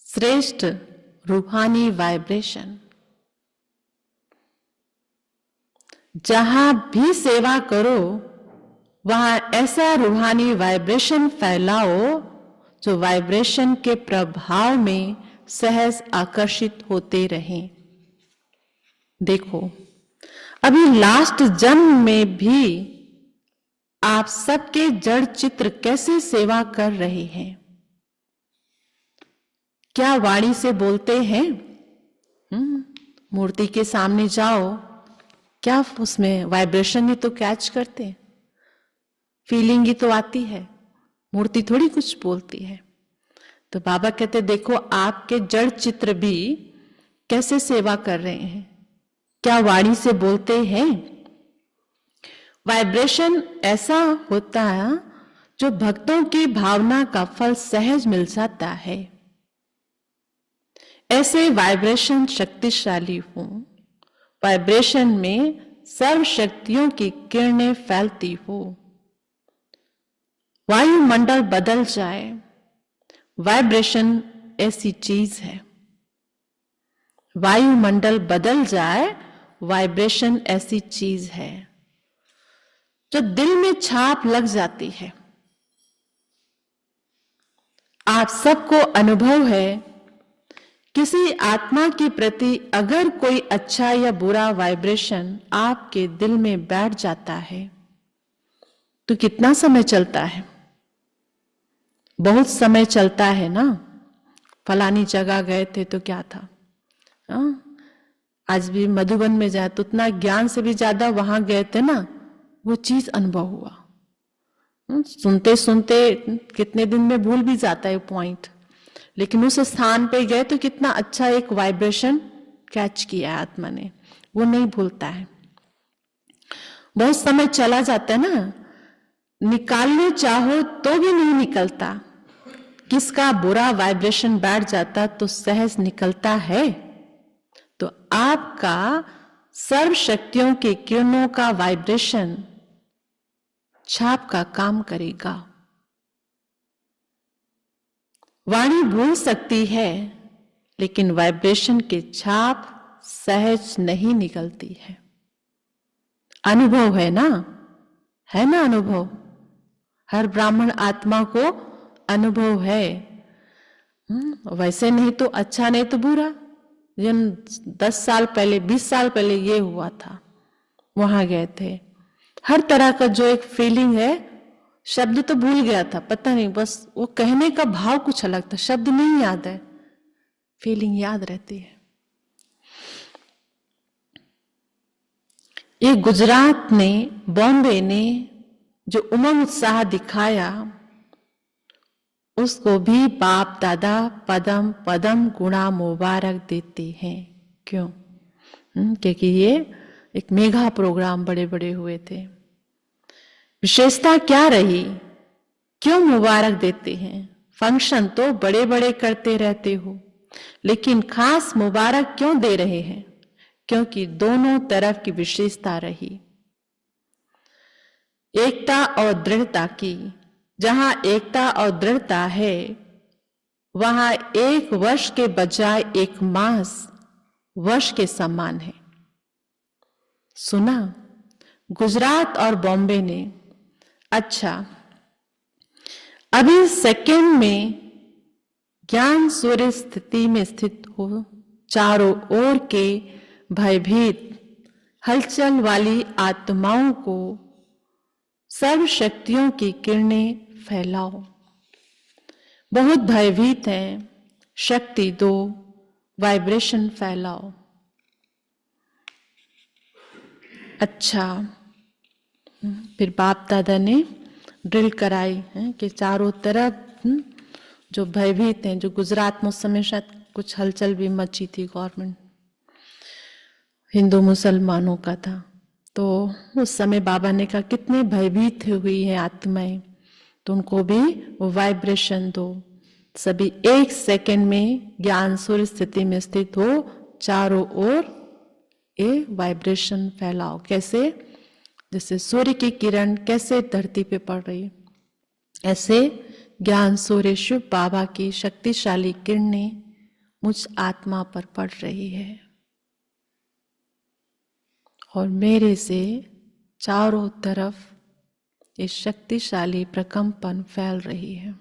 श्रेष्ठ रूहानी वाइब्रेशन। जहां भी सेवा करो वहां ऐसा रूहानी वाइब्रेशन फैलाओ जो वाइब्रेशन के प्रभाव में सहज आकर्षित होते रहें। देखो, अभी लास्ट जन्म में भी आप सबके जड़ चित्र कैसे सेवा कर रहे हैं। क्या वाणी से बोलते हैं? मूर्ति के सामने जाओ, क्या उसमें वाइब्रेशन ही तो कैच करते हैं, फीलिंग ही तो आती है, मूर्ति थोड़ी कुछ बोलती है। तो बाबा कहते देखो, आपके जड़ चित्र भी कैसे सेवा कर रहे हैं, क्या वाणी से बोलते हैं? वाइब्रेशन ऐसा होता है जो भक्तों की भावना का फल सहज मिल जाता है। ऐसे वाइब्रेशन शक्तिशाली हो, वाइब्रेशन में सर्व शक्तियों की किरणें फैलती हो, वायुमंडल बदल जाए। वाइब्रेशन ऐसी चीज है, वायुमंडल बदल जाए, वाइब्रेशन ऐसी चीज है जो दिल में छाप लग जाती है। आप सबको अनुभव है किसी आत्मा के प्रति अगर कोई अच्छा या बुरा वाइब्रेशन आपके दिल में बैठ जाता है तो कितना समय चलता है? बहुत समय चलता है ना। फलानी जगह गए थे तो क्या था, आज भी मधुबन में जाए तो उतना ज्ञान से भी ज्यादा वहां गए थे ना, वो चीज अनुभव हुआ। सुनते सुनते कितने दिन में भूल भी जाता है पॉइंट, लेकिन उस स्थान पे गए तो कितना अच्छा एक वाइब्रेशन कैच किया आत्मा ने, वो नहीं भूलता है। बहुत समय चला जाता है ना, निकालने चाहो तो भी नहीं निकलता। किसका बुरा वाइब्रेशन बैठ जाता तो सहज निकलता है। तो आपका सर्व शक्तियों के किरणों का वाइब्रेशन छाप का काम करेगा। वाणी भूल सकती है लेकिन वाइब्रेशन के छाप सहज नहीं निकलती है। अनुभव है ना अनुभव। हर ब्राह्मण आत्मा को अनुभव है। वैसे नहीं तो अच्छा, नहीं तो बुरा। 10 साल पहले 20 साल पहले ये हुआ था, वहां गए थे। हर तरह का जो एक फीलिंग है, शब्द तो भूल गया था, पता नहीं, बस वो कहने का भाव कुछ अलग था, शब्द नहीं याद है, फीलिंग याद रहती है। ये गुजरात ने, बॉम्बे ने जो उमंग उत्साह दिखाया, उसको भी बाप दादा पदम पदम गुणा मुबारक देते हैं। क्यों? क्योंकि ये एक मेगा प्रोग्राम बड़े बड़े हुए थे। विशेषता क्या रही? क्यों मुबारक देते हैं? फंक्शन तो बड़े बड़े करते रहते हो, लेकिन खास मुबारक क्यों दे रहे हैं? क्योंकि दोनों तरफ की विशेषता रही, एकता और दृढ़ता की। जहां एकता और दृढ़ता है वहां 1 वर्ष के बजाय 1 मास वर्ष के समान है। सुना? गुजरात और बॉम्बे ने। अच्छा, अभी सेकंड में ज्ञान सूर्य स्थिति में स्थित हो, चारों ओर के भयभीत हलचल वाली आत्माओं को सर्व शक्तियों की किरणें फैलाओ। बहुत भयभीत हैं, शक्ति दो, वाइब्रेशन फैलाओ। अच्छा, फिर बाप दादा ने ड्रिल कराई है कि चारों तरफ जो भयभीत हैं, जो गुजरात में उस समय शायद कुछ हलचल भी मची थी, गवर्नमेंट हिंदू मुसलमानों का था, तो उस समय बाबा ने कहा कितने भयभीत हुई हैं आत्माएं, तो उनको भी वो वाइब्रेशन दो। सभी 1 सेकंड में ज्ञान सूर्य स्थिति में स्थित हो, चारों ओर ये वाइब्रेशन फैलाओ। कैसे? जैसे सूर्य की किरण कैसे धरती पे पड़ रही, ऐसे ज्ञान सूर्य शिव बाबा की शक्तिशाली किरणें मुझ आत्मा पर पड़ रही है और मेरे से चारों तरफ ये शक्तिशाली प्रकंपन फैल रही है।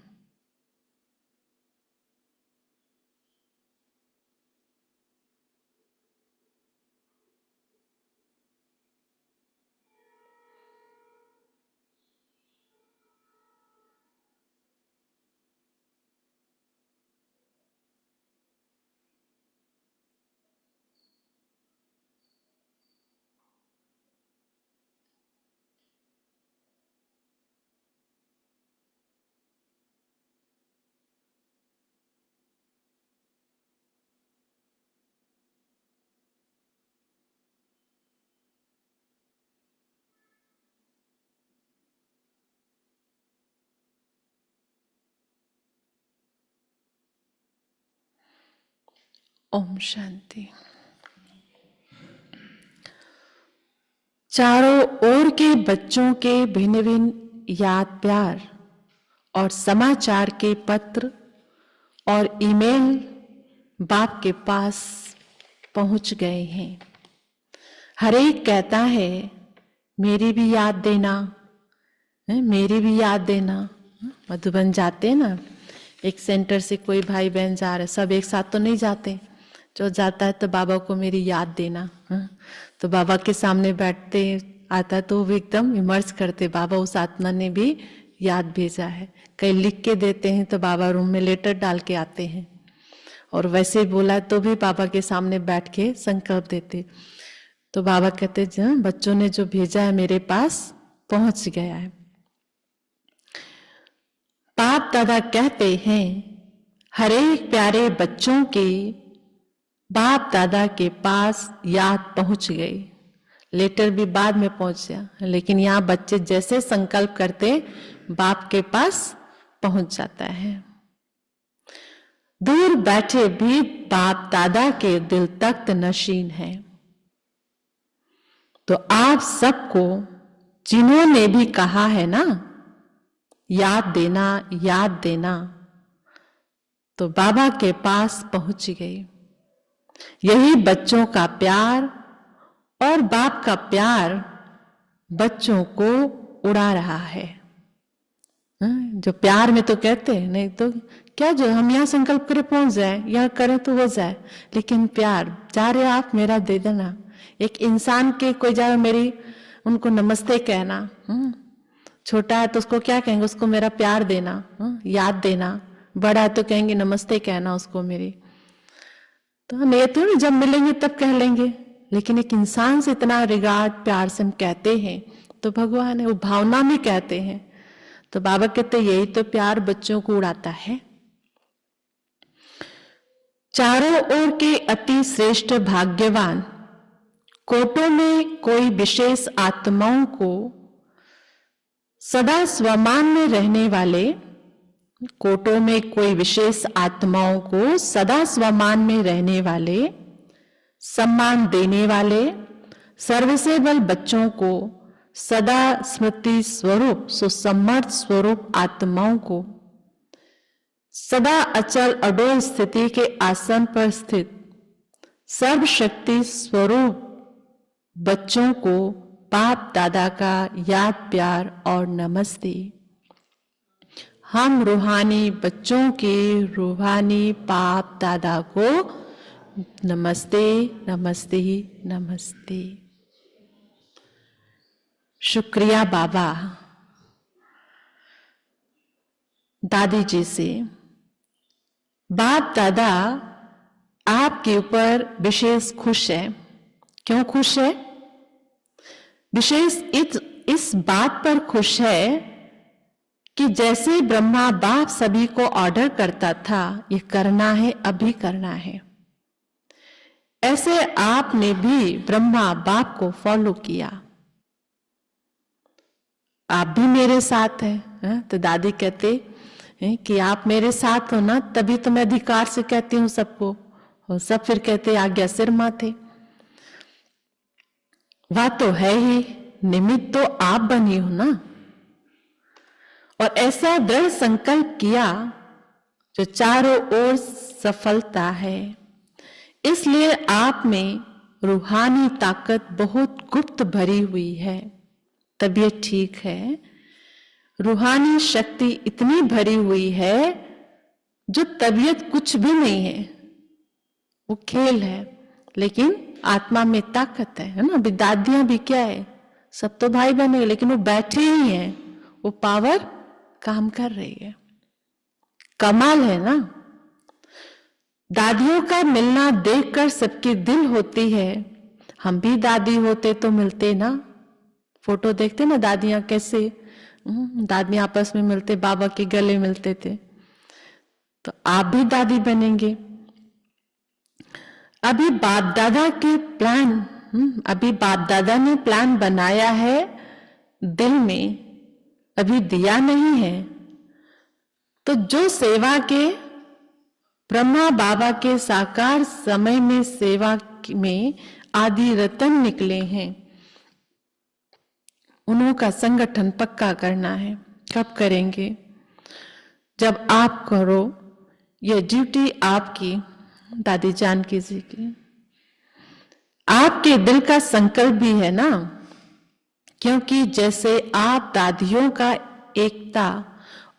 ओम शांति। चारों ओर के बच्चों के भिन्न भिन्न याद प्यार और समाचार के पत्र और ईमेल बाप के पास पहुंच गए हैं। हर एक कहता है मेरी भी याद देना, मेरी भी याद देना। मधुबन जाते ना, एक सेंटर से कोई भाई बहन जा रहे, सब एक साथ तो नहीं जाते, जो जाता है तो बाबा को मेरी याद देना, हाँ? तो बाबा के सामने बैठते आता है तो वो एकदम इमर्स करते, बाबा उस आत्मा ने भी याद भेजा है। कहीं लिख के देते हैं तो बाबा रूम में लेटर डाल के आते हैं, और वैसे बोला तो भी बाबा के सामने बैठ के संकल्प देते। तो बाबा कहते बच्चों ने जो भेजा है मेरे पास पहुंच गया है। बाप दादा कहते हैं हर एक प्यारे बच्चों के बाप दादा के पास याद पहुंच गई। लेटर भी बाद में पहुंचा, लेकिन यहाँ बच्चे जैसे संकल्प करते बाप के पास पहुंच जाता है। दूर बैठे भी बाप दादा के दिल तख्त नशीन है। तो आप सबको जिन्होंने भी कहा है ना याद देना याद देना, तो बाबा के पास पहुंच गई। यही बच्चों का प्यार और बाप का प्यार बच्चों को उड़ा रहा है। जो प्यार में तो कहते हैं नहीं तो क्या, जो हम यहाँ संकल्प करें पहुंच जाए, यहाँ करें तो हो जाए, लेकिन प्यार जा रहे आप मेरा दे देना। एक इंसान के कोई जा मेरी उनको नमस्ते कहना, छोटा है तो उसको क्या कहेंगे, उसको मेरा प्यार देना, याद देना। बड़ा है तो कहेंगे नमस्ते कहना उसको मेरी। तो हम ये तो जब मिलेंगे तब कह लेंगे, लेकिन एक इंसान से इतना रिगार्ड प्यार से हम कहते हैं तो भगवान है, वो भावना में कहते हैं। तो बाबा कहते यही तो प्यार बच्चों को उड़ाता है। चारों ओर के अति श्रेष्ठ भाग्यवान कोटों में कोई विशेष आत्माओं को सदा स्वमान में रहने वाले, कोटों में कोई विशेष आत्माओं को सदा स्वमान में रहने वाले, सम्मान देने वाले, सर्वसेबल बच्चों को सदा स्मृति स्वरूप सुसमर्थ स्वरूप आत्माओं को सदा अचल अडोल स्थिति के आसन पर स्थित सर्वशक्ति स्वरूप बच्चों को बाप दादा का याद प्यार और नमस्ते। हम रूहानी बच्चों के रूहानी बाप दादा को नमस्ते नमस्ते नमस्ते। शुक्रिया बाबा। दादी जी से बाप दादा आपके ऊपर विशेष खुश है। क्यों खुश है? विशेष इस बात पर खुश है कि जैसे ब्रह्मा बाप सभी को ऑर्डर करता था ये करना है अभी करना है, ऐसे आपने भी ब्रह्मा बाप को फॉलो किया। आप भी मेरे साथ हैं। तो दादी कहते हैं कि आप मेरे साथ हो ना, तभी तो मैं अधिकार से कहती हूँ सबको, और सब फिर कहते आज्ञा सिर माथे। वह तो है ही, निमित्त तो आप बनी हो ना। और ऐसा दृढ़ संकल्प किया जो चारों ओर सफलता है। इसलिए आप में रूहानी ताकत बहुत गुप्त भरी हुई है। तबीयत ठीक है, रूहानी शक्ति इतनी भरी हुई है जो तबीयत कुछ भी नहीं है, वो खेल है, लेकिन आत्मा में ताकत है ना। अभी दादियां भी क्या है, सब तो भाई बने, लेकिन वो बैठे ही हैं, वो पावर काम कर रही है। कमाल है ना। दादियों का मिलना देखकर सबकी दिल होती है। हम भी दादी होते तो मिलते ना, फोटो देखते ना दादियां कैसे, दादियां आपस में मिलते, बाबा के गले मिलते थे। तो आप भी दादी बनेंगे। अभी बाप दादा के प्लान, अभी बाप दादा ने प्लान बनाया है दिल में, अभी दिया नहीं है। तो जो सेवा के ब्रह्मा बाबा के साकार समय में सेवा में आदि रतन निकले हैं, उन्हों का संगठन पक्का करना है। कब करेंगे? जब आप करो, ये ड्यूटी आपकी, दादी जानकी जी की, आपके दिल का संकल्प भी है ना। क्योंकि जैसे आप दादियों का एकता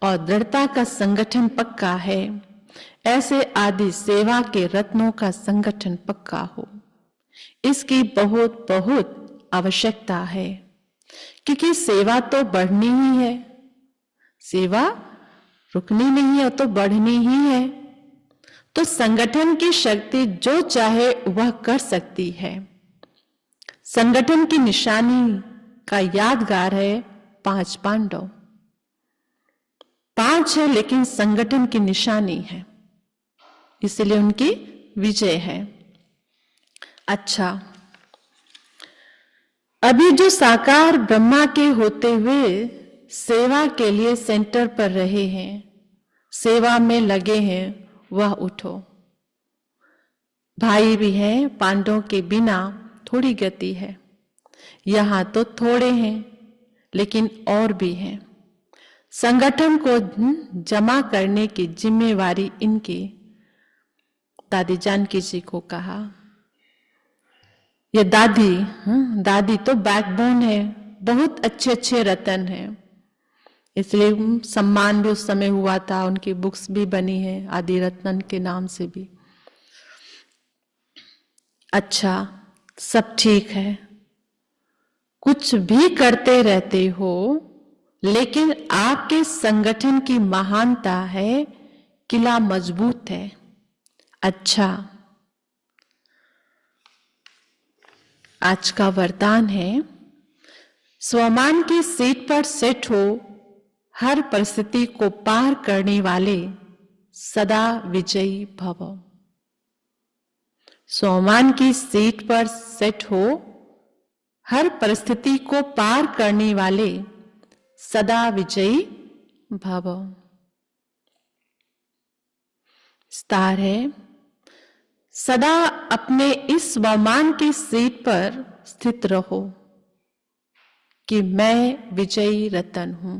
और दृढ़ता का संगठन पक्का है, ऐसे आदि सेवा के रत्नों का संगठन पक्का हो। इसकी बहुत बहुत आवश्यकता है, क्योंकि सेवा तो बढ़नी ही है, सेवा रुकनी नहीं है, तो बढ़नी ही है। तो संगठन की शक्ति जो चाहे वह कर सकती है। संगठन की निशानी का यादगार है 5 पांडव। 5 है लेकिन संगठन की निशानी है, इसलिए उनकी विजय है। अच्छा, अभी जो साकार ब्रह्मा के होते हुए सेवा के लिए सेंटर पर रहे हैं, सेवा में लगे हैं, वह उठो। भाई भी हैं, पांडवों के बिना थोड़ी गति है। यहां तो थोड़े हैं लेकिन और भी हैं। संगठन को जमा करने की जिम्मेवारी इनकी। दादी जानकी जी को कहा, ये दादी तो बैकबोन है, बहुत अच्छे अच्छे रतन हैं, इसलिए सम्मान भी उस समय हुआ था, उनकी बुक्स भी बनी है आदि रत्नन के नाम से भी। अच्छा, सब ठीक है, कुछ भी करते रहते हो, लेकिन आपके संगठन की महानता है, किला मजबूत है। अच्छा, आज का वरदान है, स्वमान की सीट पर सेट हो, हर परिस्थिति को पार करने वाले सदा विजयी भव। स्वमान की सीट पर सेट हो, हर परिस्थिति को पार करने वाले सदा विजयी भव। विस्तार है, सदा अपने इस स्वमान की सीट पर स्थित रहो कि मैं विजयी रतन हूं।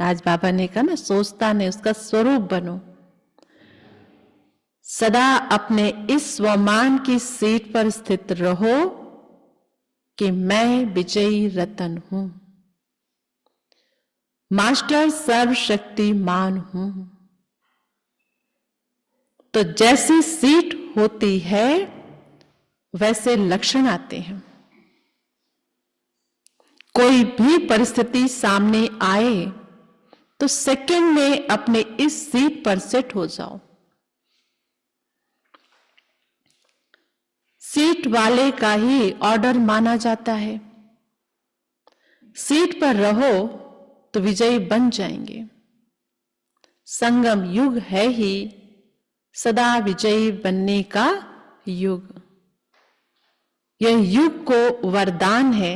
आज बाबा ने कहा ना, सोचता नहीं, उसका स्वरूप बनो। सदा अपने इस स्वमान की सीट पर स्थित रहो कि मैं विजयी रतन हूं, मास्टर सर्वशक्तिमान हूं। तो जैसी सीट होती है वैसे लक्षण आते हैं। कोई भी परिस्थिति सामने आए तो सेकंड में अपने इस सीट पर सेट हो जाओ। सीट वाले का ही ऑर्डर माना जाता है। सीट पर रहो तो विजयी बन जाएंगे। संगम युग है ही सदा विजयी बनने का युग। यह युग को वरदान है,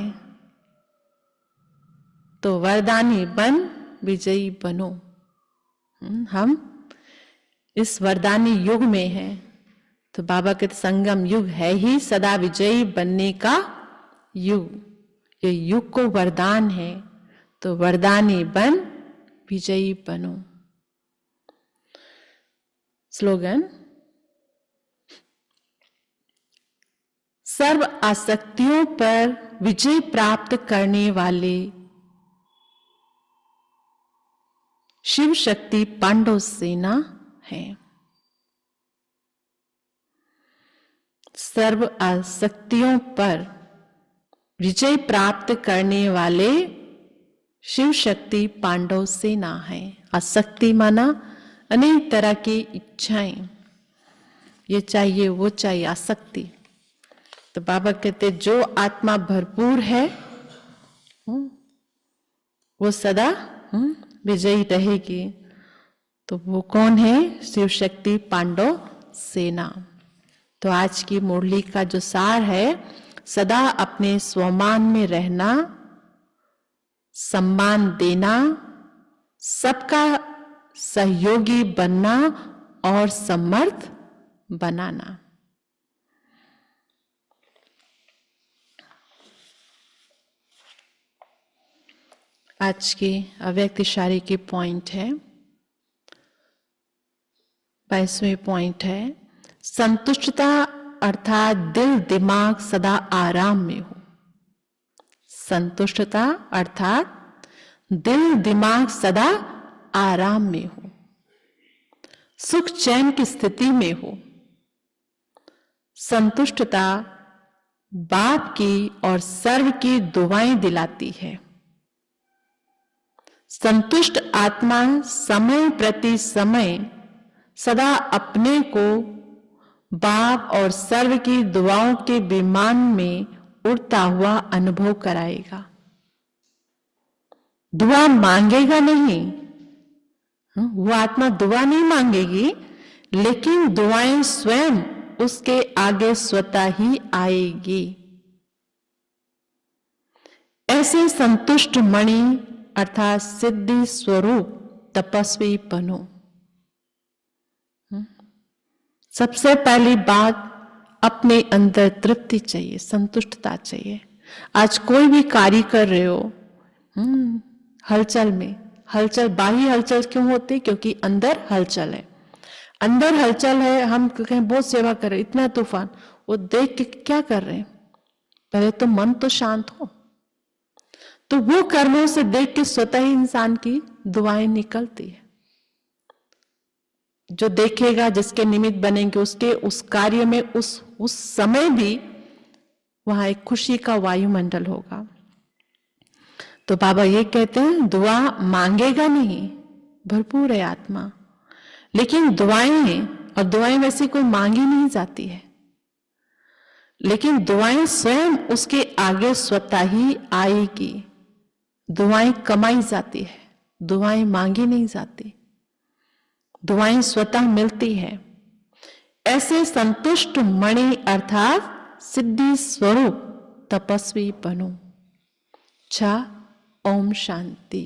तो वरदानी बन विजयी बनो। हम इस वरदानी युग में हैं, तो बाबा के संगम युग है ही सदा विजयी बनने का युग। ये युग को वरदान है, तो वरदानी बन विजयी बनो। स्लोगन, सर्व आसक्तियों पर विजय प्राप्त करने वाले शिव शक्ति पांडव सेना है। सर्व आसक्तियों पर विजय प्राप्त करने वाले शिव शक्ति पांडव सेना है। आसक्ति माना अनेक तरह की इच्छाएं, ये चाहिए वो चाहिए, आसक्ति। तो बाबा कहते जो आत्मा भरपूर है वो सदा विजयी रहेगी। तो वो कौन है? शिव शक्ति पांडव सेना। तो आज की मुरली का जो सार है, सदा अपने स्वमान में रहना, सम्मान देना, सबका सहयोगी बनना और समर्थ बनाना। आज के अव्यक्त इशारे के पॉइंट है, 22वें पॉइंट है, संतुष्टता अर्थात दिल दिमाग सदा आराम में हो। संतुष्टता अर्थात दिल दिमाग सदा आराम में हो, सुख चैन की स्थिति में हो। संतुष्टता बाप की और सर्व की दुआएं दिलाती है। संतुष्ट आत्मा समय प्रति समय सदा अपने को बाप और सर्व की दुआओं के विमान में उड़ता हुआ अनुभव कराएगा। दुआ मांगेगा नहीं, वो आत्मा दुआ नहीं मांगेगी, लेकिन दुआएं स्वयं उसके आगे स्वतः ही आएगी। ऐसे संतुष्ट मणि अर्थात सिद्धि स्वरूप तपस्वी बनो। सबसे पहली बात, अपने अंदर तृप्ति चाहिए, संतुष्टता चाहिए। आज कोई भी कार्य कर रहे हो, हलचल में, हलचल बाह्य हलचल क्यों होती? क्योंकि अंदर हलचल है। अंदर हलचल है, हम कहें बहुत सेवा कर रहे, इतना तूफान, वो देख के क्या कर रहे हैं? पहले तो मन तो शांत हो। तो वो कर्मों से देख के स्वतः ही इंसान की दुआएं निकलती है। जो देखेगा, जिसके निमित्त बनेंगे, उसके उस कार्य में उस समय भी वहां एक खुशी का वायुमंडल होगा। तो बाबा ये कहते हैं, दुआ मांगेगा नहीं, भरपूर है आत्मा, लेकिन दुआएं हैं, और दुआएं वैसे कोई मांगी नहीं जाती है, लेकिन दुआएं स्वयं उसके आगे स्वतः ही आएगी। दुआएं कमाई जाती है, दुआएं मांगी नहीं जाती, दुआएं स्वतः मिलती है। ऐसे संतुष्ट मणि अर्थात सिद्धि स्वरूप तपस्वी बनो। अच्छा, ओम शांति।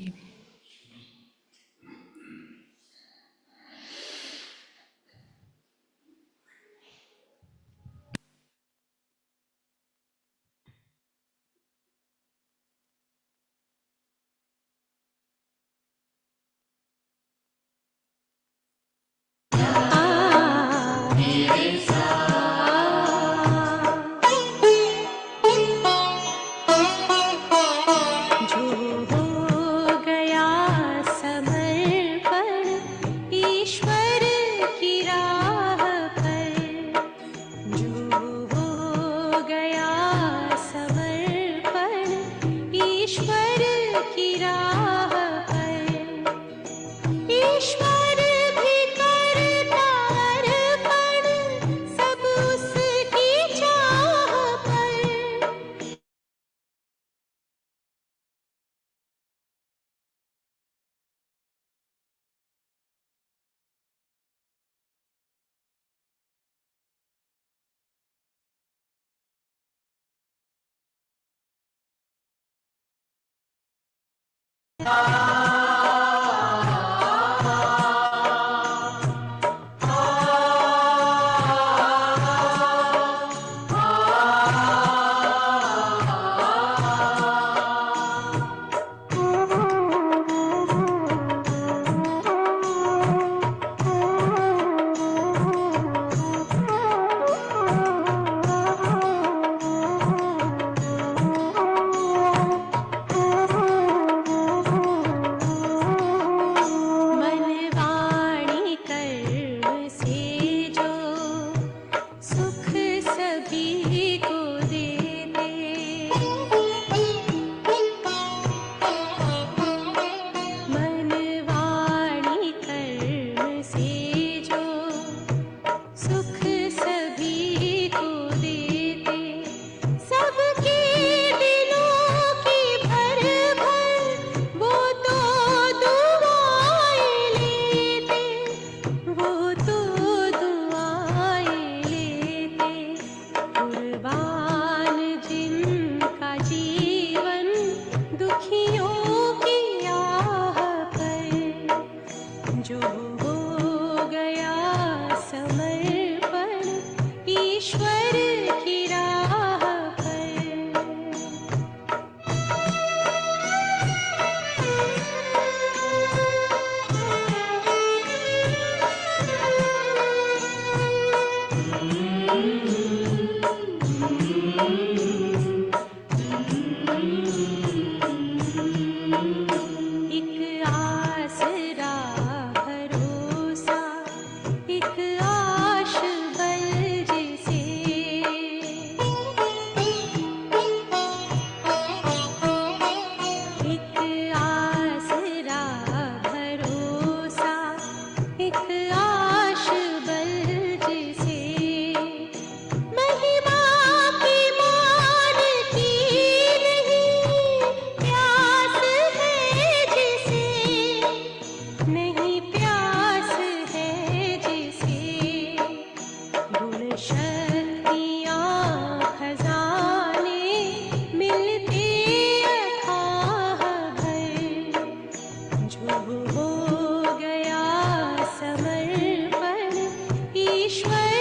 प्रभु हो गया समर्पण ईश्वर